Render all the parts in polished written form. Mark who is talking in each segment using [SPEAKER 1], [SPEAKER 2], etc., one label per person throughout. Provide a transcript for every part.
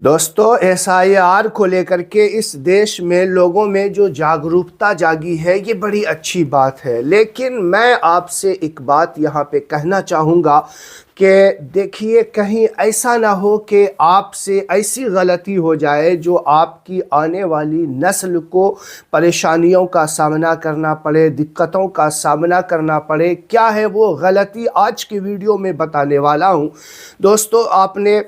[SPEAKER 1] दोस्तों, एसआईआर को लेकर के इस देश में लोगों में जो जागरूकता जागी है ये बड़ी अच्छी बात है। लेकिन मैं आपसे एक बात यहाँ पे कहना चाहूँगा कि देखिए, कहीं ऐसा ना हो कि आपसे ऐसी गलती हो जाए जो आपकी आने वाली नस्ल को परेशानियों का सामना करना पड़े, दिक्कतों का सामना करना पड़े। क्या है वो गलती, आज की वीडियो में बताने वाला हूँ। दोस्तों, आपने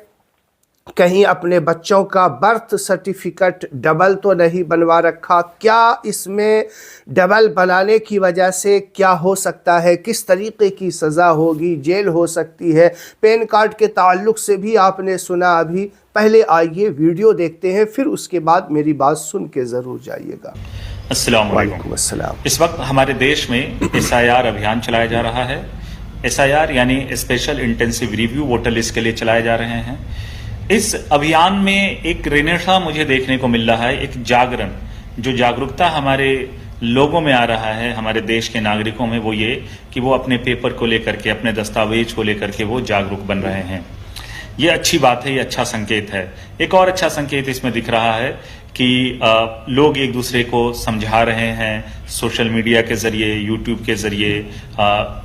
[SPEAKER 1] कहीं अपने बच्चों का बर्थ सर्टिफिकेट डबल तो नहीं बनवा रखा? क्या इसमें डबल बनाने की वजह से क्या हो सकता है, किस तरीके की सज़ा होगी, जेल हो सकती है। पैन कार्ड के ताल्लुक़ से भी आपने सुना अभी। पहले आइए वीडियो देखते हैं, फिर उसके बाद मेरी बात सुन के ज़रूर जाइएगा।
[SPEAKER 2] अस्सलाम वालेकुम। इस वक्त हमारे देश में एसआईआर अभियान चलाया जा रहा है। एसआईआर यानी special intensive review voter list के लिए चलाए जा रहे हैं। इस अभियान में एक रेनेसा मुझे देखने को मिल रहा है, एक जागरण, जो जागरूकता हमारे लोगों में आ रहा है, हमारे देश के नागरिकों में, वो ये कि वो अपने पेपर को लेकर के, अपने दस्तावेज को लेकर के वो जागरूक बन रहे हैं। ये अच्छी बात है, ये अच्छा संकेत है। एक और अच्छा संकेत इसमें दिख रहा है कि लोग एक दूसरे को समझा रहे हैं सोशल मीडिया के जरिए, यूट्यूब के जरिए,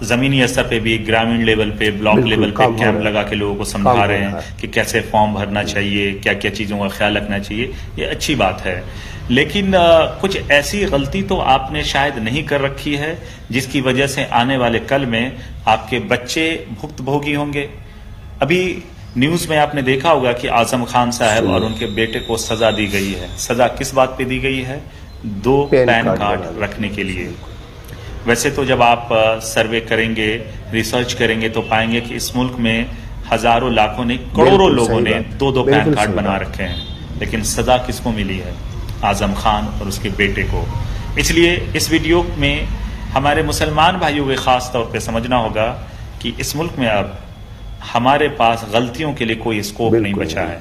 [SPEAKER 2] जमीनी स्तर पे भी, ग्रामीण लेवल पे, ब्लॉक लेवल पे कैंप लगा के लोगों को समझा रहे हैं कि कैसे फॉर्म भरना चाहिए, क्या क्या चीजों का ख्याल रखना चाहिए। ये अच्छी बात है। लेकिन कुछ ऐसी गलती तो आपने शायद नहीं कर रखी है जिसकी वजह से आने वाले कल में आपके बच्चे भुक्तभोगी होंगे। अभी न्यूज में आपने देखा होगा कि आजम खान साहब और उनके बेटे को सजा दी गई है। सजा किस बात पे दी गई है? 2 पैन कार्ड रखने के लिए। वैसे तो जब आप सर्वे करेंगे, रिसर्च करेंगे तो पाएंगे कि इस मुल्क में हजारों, लाखों ने, करोड़ों लोगों ने 2-2 पैन कार्ड बना रखे हैं। लेकिन सजा किसको मिली है? आजम खान और उसके बेटे को। इसलिए इस वीडियो में हमारे मुसलमान भाइयों को खास तौर पर समझना होगा कि इस मुल्क में अब हमारे पास गलतियों के लिए कोई स्कोप नहीं बचा है।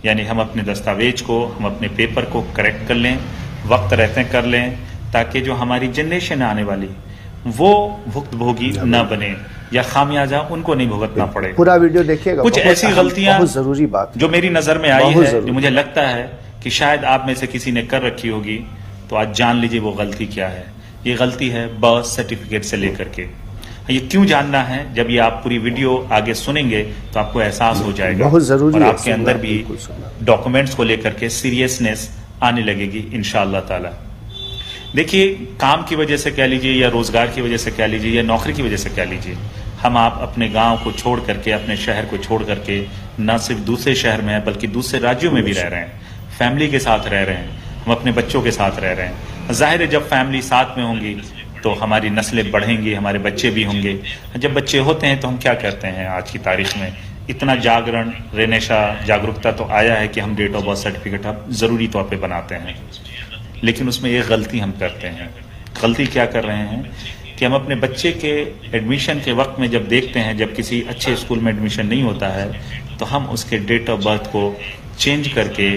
[SPEAKER 2] यानी हम अपने दस्तावेज को, हम अपने पेपर को करेक्ट कर लें, वक्त रहते कर लें, ताकि जो हमारी जनरेशन आने वाली वो भुक्तभोगी न बने या खामियाजा उनको नहीं भुगतना पड़े।
[SPEAKER 1] पूरा वीडियो देखिएगा।
[SPEAKER 2] कुछ ऐसी गलतियां
[SPEAKER 1] जरूरी बात
[SPEAKER 2] जो मेरी नजर में आई है, जो मुझे लगता है कि शायद आप में से किसी ने कर रखी होगी, तो आज जान लीजिए वो गलती क्या है। ये गलती है बर्थ सर्टिफिकेट से लेकर के। ये क्यों जानना है? जब ये आप पूरी वीडियो आगे सुनेंगे तो आपको एहसास हो जाएगा,
[SPEAKER 1] बहुत जरूरी
[SPEAKER 2] और आपके अंदर भी डॉक्यूमेंट्स को लेकर के सीरियसनेस आने लगेगी इंशाअल्लाह ताला। देखिए, काम की वजह से कह लीजिए, या रोजगार की वजह से कह लीजिए, या नौकरी की वजह से कह लीजिए, हम आप अपने गांव को छोड़ करके, अपने शहर को छोड़ करके न सिर्फ दूसरे शहर में है बल्कि दूसरे राज्यों में भी रह रहे हैं, फैमिली के साथ रह रहे हैं, हम अपने बच्चों के साथ रह रहे हैं। जाहिर है, जब फैमिली साथ में होंगी तो हमारी नस्लें बढ़ेंगी, हमारे बच्चे भी होंगे। जब बच्चे होते हैं तो हम क्या करते हैं? आज की तारीख में इतना जागरण, रेनेशा, जागरूकता तो आया है कि हम डेट ऑफ बर्थ सर्टिफिकेट अब जरूरी तौर पे बनाते हैं। लेकिन उसमें एक गलती हम करते हैं। गलती क्या कर रहे हैं कि हम अपने बच्चे के एडमिशन के वक्त में जब देखते हैं, जब किसी अच्छे स्कूल में एडमिशन नहीं होता है, तो हम उसके डेट ऑफ बर्थ को चेंज करके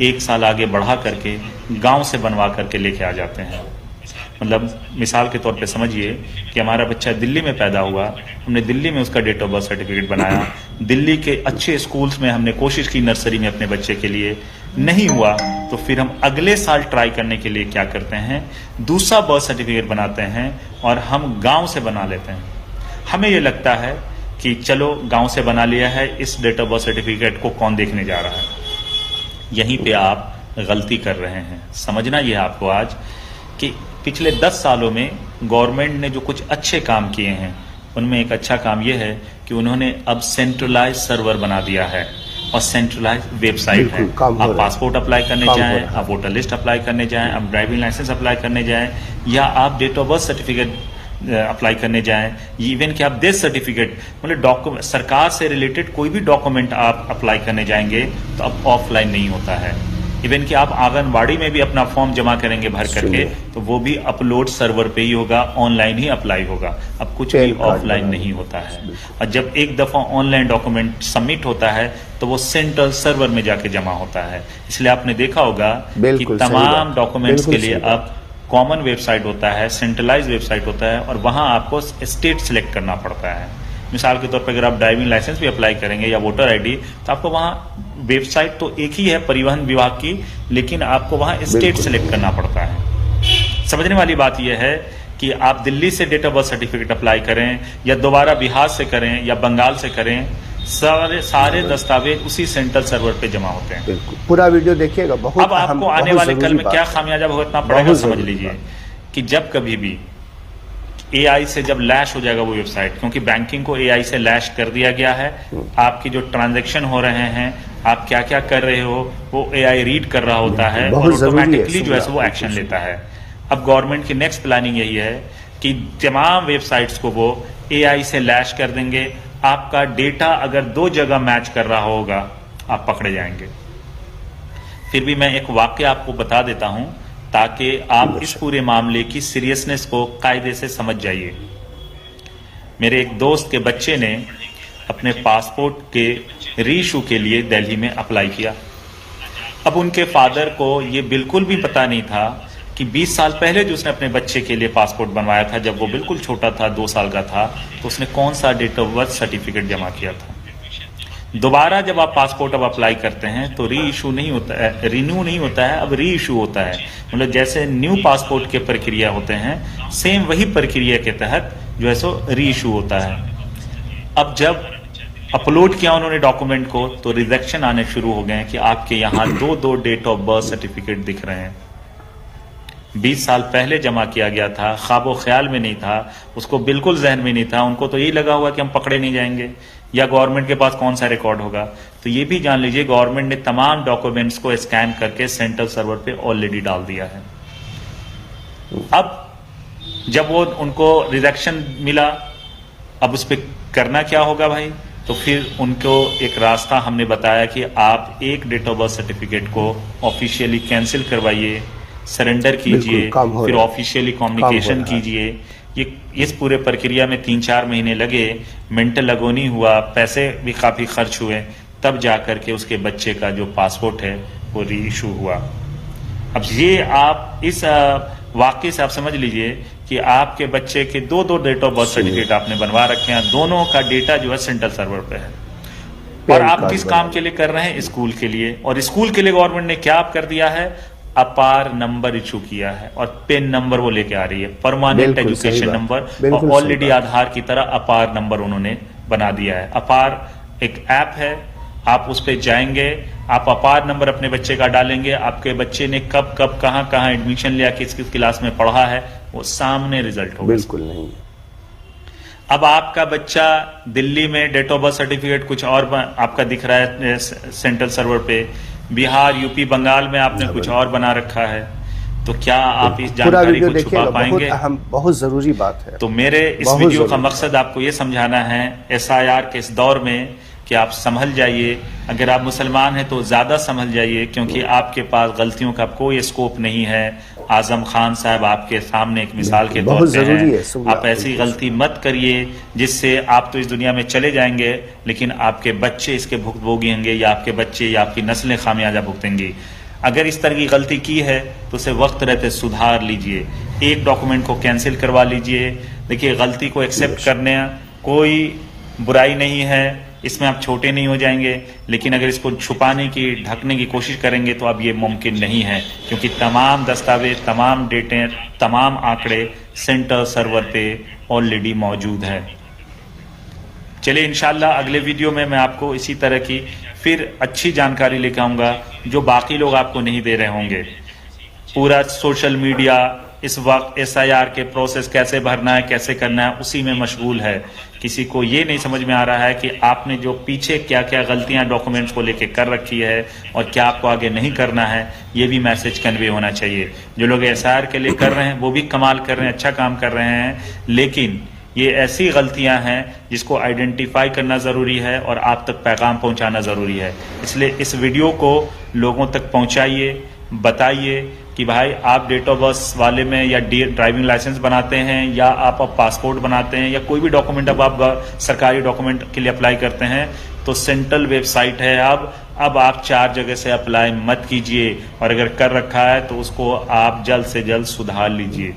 [SPEAKER 2] 1 साल आगे बढ़ा करके गाँव से बनवा करके लेके आ जाते हैं। मतलब मिसाल के तौर पे समझिए कि हमारा बच्चा दिल्ली में पैदा हुआ, हमने दिल्ली में उसका डेट ऑफ बर्थ सर्टिफिकेट बनाया, दिल्ली के अच्छे स्कूल्स में हमने कोशिश की नर्सरी में अपने बच्चे के लिए, नहीं हुआ तो फिर हम अगले साल ट्राई करने के लिए क्या करते हैं? दूसरा बर्थ सर्टिफिकेट बनाते हैं और हम गांव से बना लेते हैं। हमें ये लगता है कि चलो गांव से बना लिया है, इस डेट ऑफ बर्थ सर्टिफिकेट को कौन देखने जा रहा है। यहीं पे आप गलती कर रहे हैं। समझना ये आपको आज कि पिछले 10 सालों में गवर्नमेंट ने जो कुछ अच्छे काम किए हैं, उनमें एक अच्छा काम यह है कि उन्होंने अब सेंट्रलाइज सर्वर बना दिया है और सेंट्रलाइज वेबसाइट है। आप पासपोर्ट अप्लाई करने जाएं, आप वोटर लिस्ट अप्लाई करने जाएं, आप ड्राइविंग लाइसेंस अप्लाई करने जाएं, या आप date of birth certificate apply करने जाएं, इवन कि आप डेथ सर्टिफिकेट, मतलब सरकार से रिलेटेड कोई भी डॉक्यूमेंट आप अप्लाई करने जाएंगे तो अब ऑफलाइन नहीं होता है। इवन कि आप आंगनबाड़ी में भी अपना फॉर्म जमा करेंगे भर करके, तो वो भी अपलोड सर्वर पे ही होगा, ऑनलाइन ही अप्लाई होगा। अब कुछ भी ऑफलाइन नहीं होता है। और जब एक दफा ऑनलाइन डॉक्यूमेंट सबमिट होता है तो वो सेंट्रल सर्वर में जाके जमा होता है। इसलिए आपने देखा होगा कि तमाम डॉक्यूमेंट्स के लिए अब कॉमन वेबसाइट होता है, सेंट्रलाइज वेबसाइट होता है, और वहां आपको स्टेट सिलेक्ट करना पड़ता है। मिसाल के तौर पर अगर आप ड्राइविंग लाइसेंस भी अप्लाई करेंगे या वोटर आईडी, तो आपको वहाँ वेबसाइट तो एक ही है परिवहन विभाग की, लेकिन आपको वहाँ स्टेट सेलेक्ट करना पड़ता है। समझने वाली बात यह है कि आप दिल्ली से date of birth certificate apply करें या दोबारा बिहार से करें या बंगाल से करें, सारे दस्तावेज उसी सेंट्रल सर्वर पे जमा होते हैं।
[SPEAKER 1] बिल्कुल, पूरा वीडियो देखिएगा। बहुत
[SPEAKER 2] अब आपको आने वाले कल में क्या खामियाजा भुगतना पड़ेगा समझ लीजिए कि जब कभी भी एआई से जब लैश हो जाएगा वो वेबसाइट, क्योंकि बैंकिंग को एआई से लैश कर दिया गया है, आपकी जो ट्रांजैक्शन हो रहे हैं, आप क्या क्या कर रहे हो, वो एआई रीड कर रहा होता है और ऑटोमेटिकली जो है वो एक्शन लेता है। अब गवर्नमेंट की नेक्स्ट प्लानिंग यही है कि तमाम वेबसाइट्स को वो एआई से लैश कर देंगे। आपका डेटा अगर 2 जगह मैच कर रहा होगा, आप पकड़े जाएंगे। फिर भी मैं एक वाक्य आपको बता देता हूं ताकि आप इस पूरे मामले की सीरियसनेस को कायदे से समझ जाइए। मेरे एक दोस्त के बच्चे ने अपने पासपोर्ट के रीइशू के लिए दिल्ली में अप्लाई किया। अब उनके फादर को ये बिल्कुल भी पता नहीं था कि 20 साल पहले जो उसने अपने बच्चे के लिए पासपोर्ट बनवाया था, जब वो बिल्कुल छोटा था, 2 साल का था, तो उसने कौन सा डेट ऑफ बर्थ सर्टिफिकेट जमा किया था। दोबारा जब आप पासपोर्ट अब अप्लाई करते हैं तो री इशू नहीं होता है, रिन्यू नहीं होता है, अब री इशू होता है। मतलब जैसे न्यू पासपोर्ट के प्रक्रिया होते हैं, सेम वही प्रक्रिया के तहत जो है सो री इशू होता है। अब जब अपलोड किया उन्होंने डॉक्यूमेंट को, तो रिजेक्शन आने शुरू हो गए हैं कि आपके यहाँ 2 डेट ऑफ बर्थ सर्टिफिकेट दिख रहे हैं। 20 साल पहले जमा किया गया था, ख्वाबो ख्याल में नहीं था, उसको बिल्कुल जहन में नहीं था। उनको तो यही लगा हुआ कि हम पकड़े नहीं जाएंगे या गवर्नमेंट के पास कौन सा रिकॉर्ड होगा। तो ये भी जान लीजिए गवर्नमेंट ने तमाम डॉक्यूमेंट्स को स्कैन करके सेंट्रल सर्वर पे ऑलरेडी डाल दिया है। अब जब वो उनको रिजेक्शन मिला, अब उस पर करना क्या होगा भाई? तो फिर उनको एक रास्ता हमने बताया कि आप एक डेट ऑफ बर्थ सर्टिफिकेट को ऑफिशियली कैंसिल करवाइए, सरेंडर कीजिए, फिर ऑफिशियली कम्युनिकेशन कीजिए। ये इस पूरे प्रक्रिया में 3-4 महीने लगे, मेंटल अगोनी हुआ, पैसे भी काफी खर्च हुए, तब जाकर के उसके बच्चे का जो पासपोर्ट है वो री इशू हुआ। अब ये आप इस वाक्य से आप समझ लीजिए कि आपके बच्चे के 2 डेट ऑफ बर्थ सर्टिफिकेट आपने बनवा रखे हैं, दोनों का डेटा जो है सेंट्रल सर्वर पे है। और आप किस काम के लिए कर रहे हैं? स्कूल के लिए। और स्कूल के लिए गवर्नमेंट ने क्या आप कर दिया है? अपार नंबर इशू किया है और पेन नंबर वो लेके आ रही है, परमानेंट एजुकेशन नंबर, और ऑलरेडी आधार की तरह अपार नंबर उन्होंने बना दिया है। अपार एक ऐप है, आप उस पर जाएंगे, आप अपार नंबर अपने बच्चे का डालेंगे, आपके बच्चे ने कब कब कहां एडमिशन लिया, किस किस क्लास में पढ़ा है, वो सामने रिजल्ट होगा।
[SPEAKER 1] बिल्कुल नहीं।
[SPEAKER 2] अब आपका बच्चा दिल्ली में डेट ऑफ बर्थ सर्टिफिकेट कुछ और आपका दिख रहा है सेंट्रल सर्वर पे, बिहार, यूपी, बंगाल में आपने कुछ और बना रखा है, तो क्या आप इस जानकारी को छुपा पाएंगे?
[SPEAKER 1] बहुत जरूरी बात है।
[SPEAKER 2] तो मेरे इस वीडियो का मकसद आपको ये समझाना है SIR के इस दौर में कि आप संभल जाइए। अगर आप मुसलमान हैं तो ज्यादा संभल जाइए, क्योंकि आपके पास गलतियों का कोई स्कोप नहीं है। आजम खान साहब आपके सामने एक मिसाल के तौर पे हैं। आप ऐसी गलती मत करिए जिससे आप तो इस दुनिया में चले जाएंगे, लेकिन आपके बच्चे इसके भुगतभोगी होंगे, या आपके बच्चे या आपकी नस्लें खामियाजा भुगतेंगी। अगर इस तरह की गलती की है तो उसे वक्त रहते सुधार लीजिए, एक डॉक्यूमेंट को कैंसिल करवा लीजिए। देखिए, गलती को एक्सेप्ट करने कोई बुराई नहीं है, इसमें आप छोटे नहीं हो जाएंगे, लेकिन अगर इसको छुपाने की, ढकने की कोशिश करेंगे तो अब ये मुमकिन नहीं है, क्योंकि तमाम दस्तावेज, तमाम डेटे, तमाम आंकड़े सेंट्रल सर्वर पे ऑलरेडी मौजूद है। चलिए, इंशाल्लाह अगले वीडियो में मैं आपको इसी तरह की फिर अच्छी जानकारी लेकर आऊंगा जो बाकी लोग आपको नहीं दे रहे होंगे। पूरा सोशल मीडिया इस वक्त SIR के प्रोसेस कैसे भरना है, कैसे करना है, उसी में मशगूल है। किसी को ये नहीं समझ में आ रहा है कि आपने जो पीछे क्या क्या गलतियां डॉक्यूमेंट्स को लेके कर रखी है और क्या आपको आगे नहीं करना है। ये भी मैसेज कन्वे होना चाहिए। जो लोग SIR के लिए कर रहे हैं वो भी कमाल कर रहे हैं, अच्छा काम कर रहे हैं, लेकिन ये ऐसी गलतियां हैं जिसको आइडेंटिफाई करना जरूरी है और आप तक पैगाम पहुंचाना जरूरी है। इसलिए इस वीडियो को लोगों तक पहुंचाइए, बताइए कि भाई आप डेट ऑफ बर्थ वाले में या ड्राइविंग लाइसेंस बनाते हैं, या आप पासपोर्ट बनाते हैं, या कोई भी डॉक्यूमेंट अब आप सरकारी डॉक्यूमेंट के लिए अप्लाई करते हैं, तो सेंट्रल वेबसाइट है अब आप 4 जगह से अप्लाई मत कीजिए, और अगर कर रखा है तो उसको आप जल्द से जल्द सुधार लीजिए।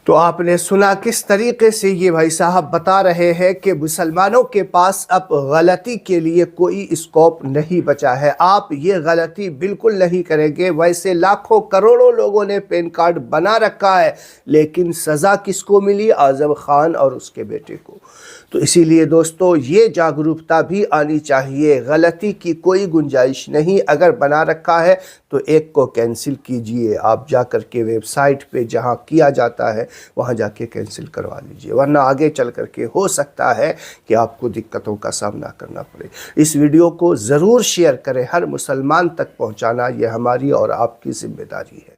[SPEAKER 1] तो आपने सुना किस तरीके से ये भाई साहब बता रहे हैं कि मुसलमानों के पास अब गलती के लिए कोई स्कोप नहीं बचा है। आप ये गलती बिल्कुल नहीं करेंगे। वैसे लाखों करोड़ों लोगों ने पैन कार्ड बना रखा है, लेकिन सज़ा किसको मिली? आज़म खान और उसके बेटे को। तो इसीलिए दोस्तों ये जागरूकता भी आनी चाहिए। गलती की कोई गुंजाइश नहीं। अगर बना रखा है तो एक को कैंसिल कीजिए। आप जा कर के वेबसाइट पे जहाँ किया जाता है वहाँ जाके कैंसिल करवा लीजिए, वरना आगे चल कर के हो सकता है कि आपको दिक्कतों का सामना करना पड़े। इस वीडियो को ज़रूर शेयर करें, हर मुसलमान तक पहुँचाना ये हमारी और आपकी जिम्मेदारी है।